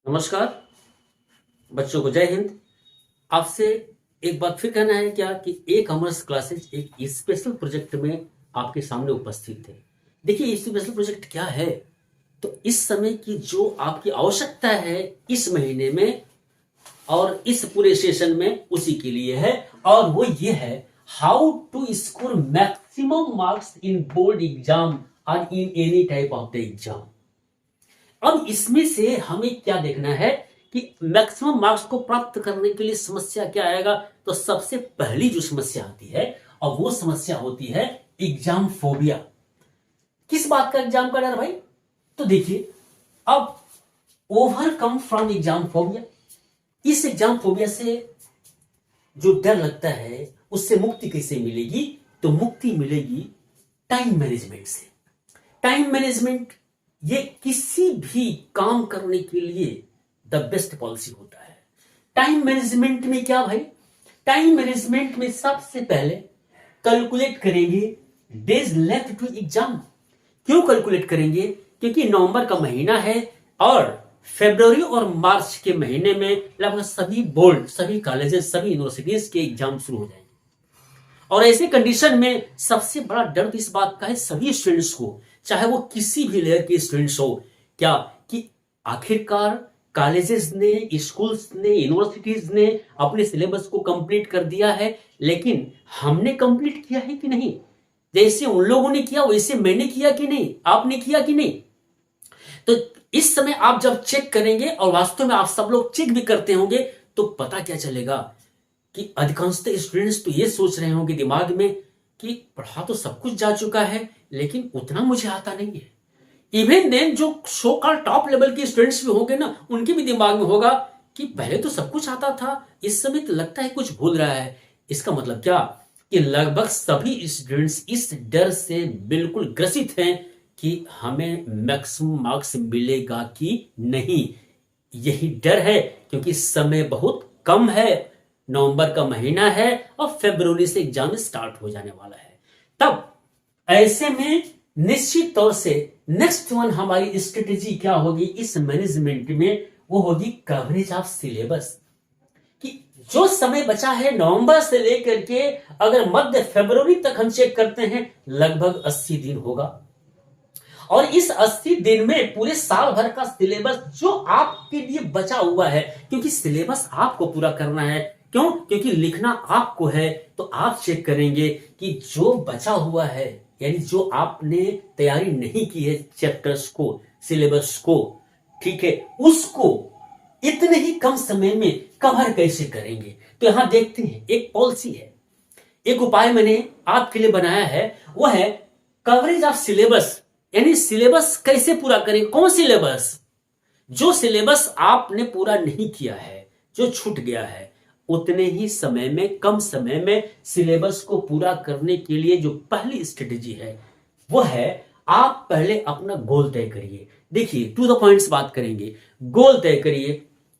नमस्कार बच्चों को, जय हिंद। आपसे एक बात फिर कहना है क्या कि ए कॉमर्स क्लासेज एक स्पेशल प्रोजेक्ट में आपके सामने उपस्थित है। देखिए, स्पेशल प्रोजेक्ट क्या है, तो इस समय की जो आपकी आवश्यकता है इस महीने में और इस पूरे सेशन में उसी के लिए है, और वो ये है how to score maximum marks in board exam और in any type of the exam. अब इसमें से हमें क्या देखना है कि मैक्सिमम मार्क्स को प्राप्त करने के लिए समस्या क्या आएगा। तो सबसे पहली जो समस्या आती है और वो समस्या होती है एग्जाम फोबिया। किस बात का एग्जाम का डर भाई? तो देखिए, अब ओवरकम फ्रॉम एग्जाम फोबिया, इस एग्जाम फोबिया से जो डर लगता है उससे मुक्ति कैसे मिलेगी? तो मुक्ति मिलेगी टाइम मैनेजमेंट से। टाइम मैनेजमेंट ये किसी भी काम करने के लिए द बेस्ट पॉलिसी होता है। टाइम मैनेजमेंट में क्या भाई? टाइम मैनेजमेंट में सबसे पहले कैलकुलेट करेंगे डेज लेफ्ट टू एग्जाम। क्यों कैलकुलेट करेंगे? क्योंकि नवंबर का महीना है और फरवरी और मार्च के महीने में लगभग सभी बोर्ड, सभी कॉलेजेस, सभी यूनिवर्सिटीज के एग्जाम शुरू हो जाएंगे। और ऐसे कंडीशन में सबसे बड़ा डर तो इस बात का है सभी स्टूडेंट्स को, चाहे वो किसी भी लेयर के स्टूडेंट्स हो, क्या कि आखिरकार कॉलेजेस ने, स्कूल्स ने, यूनिवर्सिटीज ने अपने सिलेबस को कंप्लीट कर दिया है, लेकिन हमने कंप्लीट किया है कि नहीं? जैसे उन लोगों ने किया वैसे मैंने किया कि नहीं, आपने किया कि नहीं? तो इस समय आप जब चेक करेंगे, और वास्तव में आप सब लोग चेक भी करते होंगे, तो पता क्या चलेगा कि अधिकांशतः स्टूडेंट्स तो ये सोच रहे होंगे दिमाग में कि पढ़ा तो सब कुछ जा चुका है लेकिन उतना मुझे आता नहीं है। इवन देन जो शो का टॉप लेवल के स्टूडेंट्स भी होंगे ना, उनके भी दिमाग में होगा कि पहले तो सब कुछ आता था, इस समय तो लगता है कुछ भूल रहा है। इसका मतलब क्या कि लगभग सभी स्टूडेंट्स इस डर से बिल्कुल ग्रसित हैं कि हमें मैक्सिमम मार्क्स मिलेगा कि नहीं। यही डर है क्योंकि समय बहुत कम है, नवंबर का महीना है और फरवरी से एग्जाम स्टार्ट हो जाने वाला है। तब ऐसे में निश्चित तौर से नेक्स्ट वन हमारी स्ट्रेटेजी क्या होगी इस मैनेजमेंट में? वो होगी कवरेज ऑफ सिलेबस। कि जो समय बचा है नवंबर से लेकर के अगर मध्य फरवरी तक हम चेक करते हैं, लगभग 80 दिन होगा, और इस 80 दिन में पूरे साल भर का सिलेबस जो आपके लिए बचा हुआ है, क्योंकि सिलेबस आपको पूरा करना है। क्यों? क्योंकि लिखना आपको है। तो आप चेक करेंगे कि जो बचा हुआ है, यानी जो आपने तैयारी नहीं की है चैप्टर्स को, सिलेबस को, ठीक है, उसको इतने ही कम समय में कवर कैसे करेंगे। तो यहां देखते हैं एक पॉलिसी है, एक उपाय मैंने आपके लिए बनाया है, वो है कवरेज ऑफ सिलेबस। यानी सिलेबस कैसे पूरा करें? कौन सिलेबस? जो सिलेबस आपने पूरा नहीं किया है, जो छूट गया है, उतने ही समय में, कम समय में सिलेबस को पूरा करने के लिए जो पहली स्ट्रेटेजी है वो है आप पहले अपना गोल तय करिए। देखिए, टू द पॉइंट्स बात करेंगे। गोल तय करिए।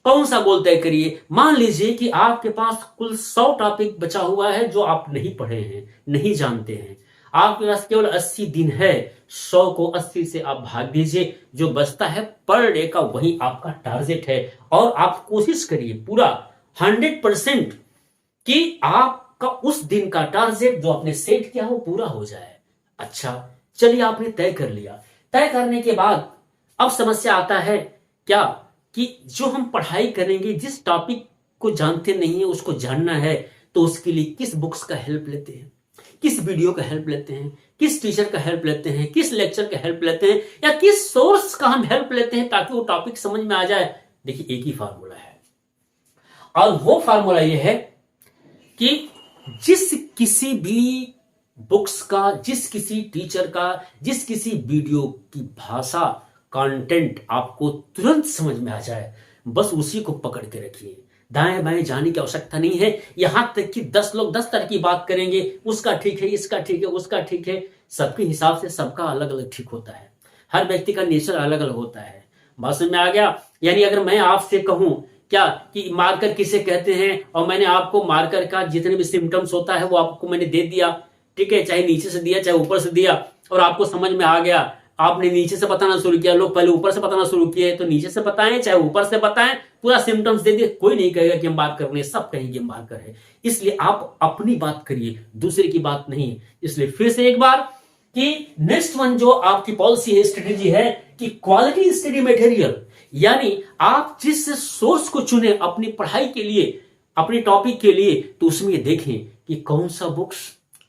कौन सा गोल तय करिए? मान लीजिए कि आपके पास कुल 100 टॉपिक बचा हुआ है जो आप नहीं पढ़े हैं, नहीं जानते हैं। आपके पास केवल 80 दिन है, 100 को 80 से आप भाग दीजिए, जो बचता है पर डे का वही आपका टारगेट है। और आप कोशिश करिए पूरा 100% कि आपका उस दिन का टारगेट जो आपने सेट किया वो पूरा हो जाए। अच्छा, चलिए आपने तय कर लिया। तय करने के बाद अब समस्या आता है क्या कि जो हम पढ़ाई करेंगे, जिस टॉपिक को जानते नहीं है उसको जानना है, तो उसके लिए किस बुक्स का हेल्प लेते हैं, किस वीडियो का हेल्प लेते हैं, किस टीचर का हेल्प लेते हैं, किस लेक्चर का हेल्प लेते हैं, या किस सोर्स का हम हेल्प लेते हैं ताकि वो टॉपिक समझ में आ जाए। देखिए, एक ही फार्मूला है, और वो फार्मूला ये है कि जिस किसी भी बुक्स का, जिस किसी टीचर का, जिस किसी वीडियो की भाषा, कंटेंट आपको तुरंत समझ में आ जाए, बस उसी को पकड़ के रखिए। दाएं बाएं जाने की आवश्यकता नहीं है। यहां तक कि 10 लोग 10 तरह की बात करेंगे, उसका ठीक है, इसका ठीक है, उसका ठीक है। सबके हिसाब से सबका अलग अलग ठीक होता है। हर व्यक्ति का नेचर अलग अलग होता है। बात समझ में आ गया? यानी अगर मैं आपसे कहूं क्या कि मार्कर किसे कहते हैं, और मैंने आपको मार्कर का जितने भी सिम्टम्स होता है वो आपको मैंने दे दिया, ठीक है, चाहे नीचे से दिया चाहे ऊपर से दिया, और आपको समझ में आ गया, आपने नीचे से बताना शुरू किया, लोग पहले ऊपर से बताना शुरू किए, तो नीचे से बताएं चाहे ऊपर से बताएं, पूरा सिम्टम्स दे दिए, कोई नहीं कहेगा कि हम बात कर रहे हैं, सब कहेंगे हम बात कर रहे हैं। इसलिए आप अपनी बात करिए, दूसरे की बात नहीं। इसलिए फिर से एक बार कि नेक्स्ट वन जो आपकी पॉलिसी है, स्ट्रेटेजी है कि क्वालिटी स्टडी मटेरियल, यानी आप जिस सोर्स को चुने अपनी पढ़ाई के लिए, अपने टॉपिक के लिए, तो उसमें ये देखें कि कौन सा बुक्स,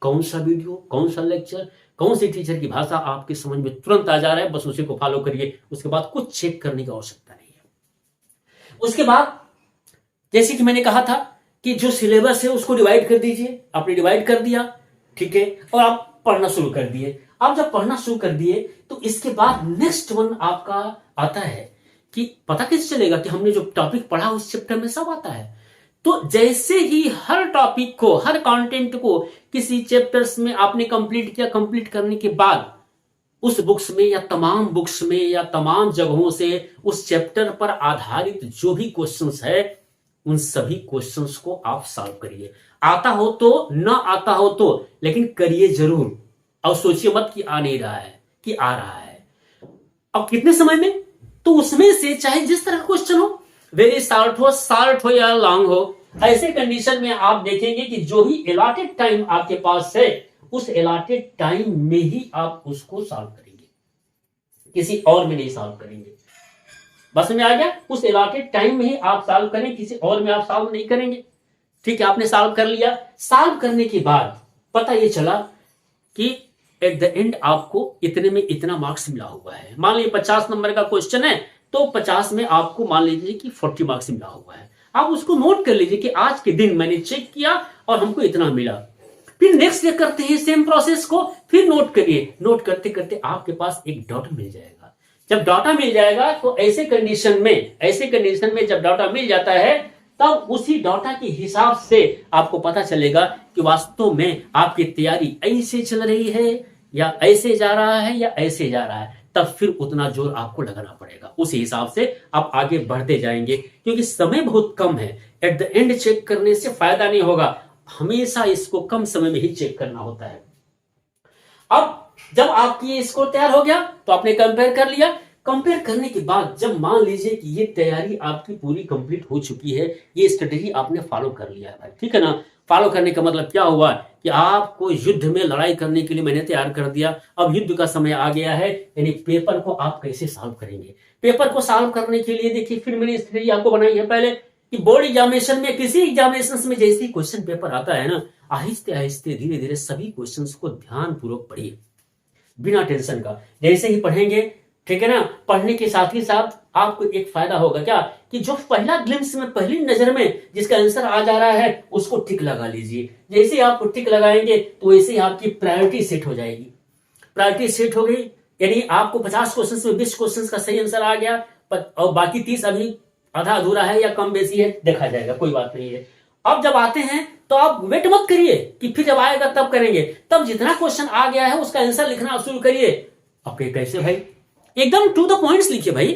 कौन सा वीडियो, कौन सा लेक्चर, कौन सी टीचर की भाषा आपके समझ में तुरंत आ जा रहा है, बस उसी को फॉलो करिए। उसके बाद कुछ चेक करने की आवश्यकता नहीं है। उसके बाद जैसे कि मैंने कहा था कि जो सिलेबस है उसको डिवाइड कर दीजिए। आपने डिवाइड कर दिया, ठीक है, और आप पढ़ना शुरू कर दिए। आप जब पढ़ना शुरू कर दिए तो इसके बाद नेक्स्ट वन आपका आता है कि पता कैसे चलेगा कि हमने जो टॉपिक पढ़ा उस चैप्टर में सब आता है। तो जैसे ही हर टॉपिक को, हर कंटेंट को किसी चैप्टर्स में आपने कंप्लीट किया, कंप्लीट करने के बाद उस बुक्स में या तमाम बुक्स में या तमाम जगहों से उस चैप्टर पर आधारित जो भी क्वेश्चंस है, उन सभी क्वेश्चंस को आप सॉल्व करिए। आता हो तो, ना आता हो तो, लेकिन करिए जरूर। और सोचिए मत कि आ नहीं रहा है, कि आ रहा है। अब कितने समय में, तो उसमें से चाहे जिस तरह का क्वेश्चन हो, वेरी शॉर्ट हो या लॉन्ग हो, ऐसे कंडीशन में आप देखेंगे कि जो भी अलॉटेड टाइम आपके पास है, उस अलॉटेड टाइम में ही आप उसको सॉल्व करेंगे, किसी और में नहीं सॉल्व करेंगे। बस में आ गया, उस अलॉटेड टाइम में ही आप सॉल्व करें, किसी और में आप सॉल्व नहीं करेंगे। ठीक है, आपने सॉल्व कर लिया। सॉल्व करने के बाद पता ये चला कि एट द एंड आपको इतने में इतना मार्क्स मिला हुआ है। मान लीजिए 50 नंबर का क्वेश्चन है, तो 50 में आपको मान लीजिए कि 40 मार्क्स मिला हुआ है। आप उसको नोट कर लीजिए कि आज के दिन मैंने चेक किया और हमको इतना मिला। फिर नेक्स्ट डे करते हैं सेम प्रोसेस को, फिर नोट करिए। नोट करते करते आपके पास एक डाटा मिल जाएगा। जब डाटा मिल जाएगा तो ऐसे कंडीशन में जब डाटा मिल जाता है, तब उसी डाटा के हिसाब से आपको पता चलेगा कि वास्तव में आपकी तैयारी ऐसे चल रही है या ऐसे जा रहा है या ऐसे जा रहा है। तब फिर उतना जोर आपको लगाना पड़ेगा, उस हिसाब से आप आगे बढ़ते जाएंगे, क्योंकि समय बहुत कम है। एट द एंड चेक करने से फायदा नहीं होगा, हमेशा इसको कम समय में ही चेक करना होता है। अब जब आपकी स्कोर तैयार हो गया तो आपने कंपेयर कर लिया। कंपेयर करने के बाद जब मान लीजिए कि ये तैयारी आपकी पूरी कंप्लीट हो चुकी है, ये स्ट्रेटेजी आपने फॉलो कर लिया है, ठीक है ना। फॉलो करने का मतलब क्या हुआ कि आपको युद्ध में लड़ाई करने के लिए मैंने तैयार कर दिया। अब युद्ध का समय आ गया है, यानी पेपर को आप कैसे सॉल्व करेंगे। पेपर को सॉल्व करने के लिए देखिए, फिर मैंने स्ट्रेटेजी आपको बनाई है पहले कि बोर्ड एग्जामिनेशन में, किसी एग्जामिनेशन में जैसे ही क्वेश्चन पेपर आता है ना, आहिस्ते आहिस्ते धीरे धीरे सभी क्वेश्चन को ध्यान पूर्वक पढ़िए, बिना टेंशन का। जैसे ही पढ़ेंगे, ठीक है ना, पढ़ने के साथ ही साथ आपको एक फायदा होगा क्या कि जो पहला ग्लिम्स में, पहली नजर में जिसका आंसर आ जा रहा है, उसको टिक लगा लीजिए। जैसे ही आप टिक लगाएंगे तो वैसे ही आपकी प्रायोरिटी सेट हो जाएगी। प्रायोरिटी सेट हो गई, यानी आपको 50 क्वेश्चन में 20 क्वेश्चन का सही आंसर आ गया, और बाकी 30 अभी आधा अधूरा है या कम बेसी है, देखा जाएगा, कोई बात नहीं है। अब जब आते हैं तो आप वेट मत करिए कि फिर जब आएगा तब करेंगे। तब जितना क्वेश्चन आ गया है उसका आंसर लिखना शुरू करिए। ओके, कैसे भाई? एकदम टू द पॉइंट्स लिखिए भाई,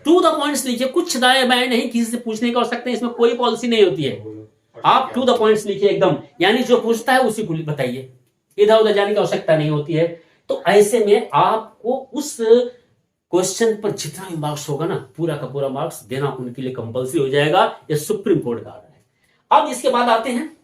टू द पॉइंट्स लिखिए, कुछ दाएं बाएं नहीं, किसी से पूछने का हो सकते हैं, इसमें कोई पॉलिसी नहीं होती है। आप टू द पॉइंट्स लिखिए एकदम, यानी जो पूछता है उसी को बताइए, इधर उधर जाने की आवश्यकता नहीं होती है। तो ऐसे में आपको उस क्वेश्चन पर जितना भी मार्क्स होगा ना, पूरा का पूरा मार्क्स देना उनके लिए कंपल्सरी हो जाएगा। यह सुप्रीम कोर्ट का ऑर्डर है। अब इसके बाद आते हैं,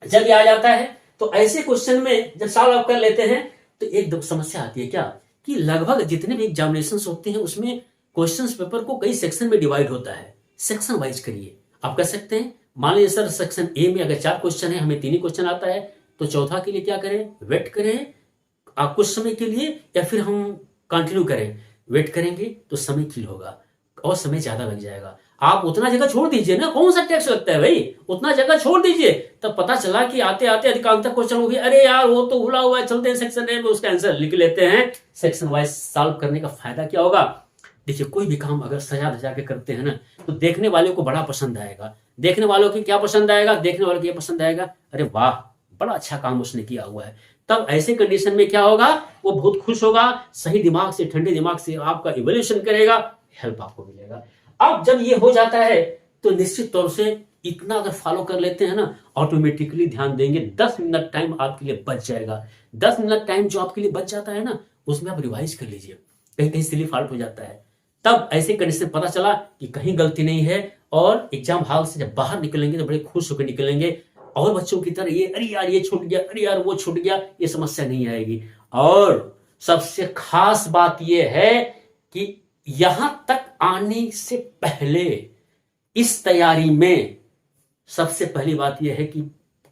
जब ये आ जाता है तो ऐसे क्वेश्चन में जब सॉल्व आप कर लेते हैं तो एक समस्या आती है क्या कि लगभग जितने भी एग्जामिनेशंस होते हैं उसमें क्वेश्चंस पेपर को कई सेक्शन में डिवाइड होता है। सेक्शन वाइज करिए, आप कर सकते हैं। मान लीजिए सर सेक्शन ए में अगर 4 क्वेश्चन है, हमें 3 ही क्वेश्चन आता है, तो चौथा के लिए क्या करें, वेट करें आप कुछ समय के लिए, या फिर हम कंटिन्यू करें। वेट करेंगे तो समय किल होगा और समय ज्यादा लग जाएगा। आप उतना जगह छोड़ दीजिए ना, कौन सा टैक्स लगता है भाई, उतना जगह छोड़ दीजिए। तब पता चला कि आते आते अधिकांश क्वेश्चन हो गया, अरे यार वो तो भूला हुआ है, चलते हैं सेक्शन ए में, उसका आंसर लिख लेते हैं। सेक्शन वाइज सॉल्व करने का फायदा क्या होगा? देखिए, कोई भी काम अगर सजा धजा के करते हैं ना, तो देखने वाले को बड़ा पसंद आएगा। देखने वालों की क्या पसंद आएगा? देखने वालों को ये पसंद आएगा, अरे वाह बड़ा अच्छा काम उसने किया हुआ है। तब ऐसे कंडीशन में क्या होगा, वो बहुत खुश होगा, सही दिमाग से, ठंडे दिमाग से आपका इवैल्यूएशन करेगा, हेल्प आपको मिलेगा। अब जब ये हो जाता है तो निश्चित तौर से इतना अगर फॉलो कर लेते हैं ना, ऑटोमेटिकली ध्यान देंगे 10 मिनट टाइम आपके लिए बच जाएगा। 10 मिनट टाइम जो आपके लिए बच जाता है ना, उसमें आप रिवाइज कर लीजिए, कहीं कहीं सिली फॉल्ट हो जाता है। तब ऐसे करने से पता चला कि कहीं गलती नहीं है, और एग्जाम हॉल से जब बाहर निकलेंगे तो बड़े खुश होकर निकलेंगे, और बच्चों की तरह ये अरे यार ये छूट गया, अरे यार वो छूट गया, ये समस्या नहीं आएगी। और सबसे खास बात ये है कि यहां तक आने से पहले इस तैयारी में सबसे पहली बात यह है कि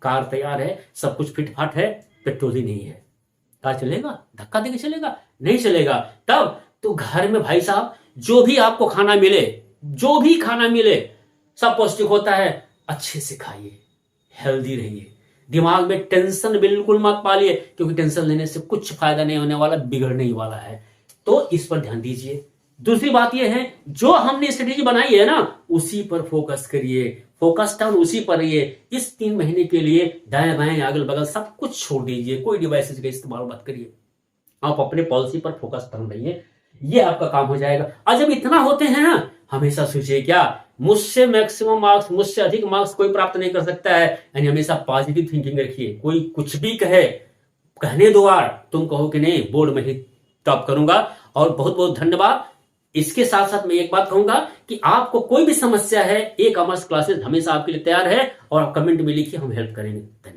कार तैयार है, सब कुछ फिट फाट है, पेट्रोल ही नहीं है। कार चलेगा? धक्का देके चलेगा? नहीं चलेगा। तब तो घर में भाई साहब जो भी आपको खाना मिले, जो भी खाना मिले सब पौष्टिक होता है, अच्छे से खाइए, हेल्दी रहिए, दिमाग में टेंशन बिल्कुल मत पालिए, क्योंकि टेंशन लेने से कुछ फायदा नहीं होने वाला, बिगड़ने ही वाला है। तो इस पर ध्यान दीजिए। दूसरी बात यह है, जो हमने स्ट्रेटेजी बनाई है ना, उसी पर फोकस करिए, फोकस डाउन उसी पर रहिए। इस 3 महीने के लिए दाएं बाएं अगल बगल सब कुछ छोड़ दीजिए, कोई डिवाइसेज का इस्तेमाल मत करिए, आप अपने पॉलिसी पर फोकस कर रहिए, ये आपका काम हो जाएगा। और जब इतना होते हैं ना, हमेशा सोचिए क्या मुझसे मैक्सिमम मार्क्स, मुझसे अधिक मार्क्स कोई प्राप्त नहीं कर सकता है, यानी हमेशा पॉजिटिव थिंकिंग रखिए। कोई कुछ भी कहे, कहने दो यार, तुम कहो कि नहीं बोर्ड में ही टॉप करूंगा। और बहुत बहुत धन्यवाद। इसके साथ साथ मैं एक बात कहूंगा कि आपको कोई भी समस्या है, ई कॉमर्स क्लासेस हमेशा आपके लिए तैयार है, और आप कमेंट में लिखिए, हम हेल्प करेंगे। धन्यवाद।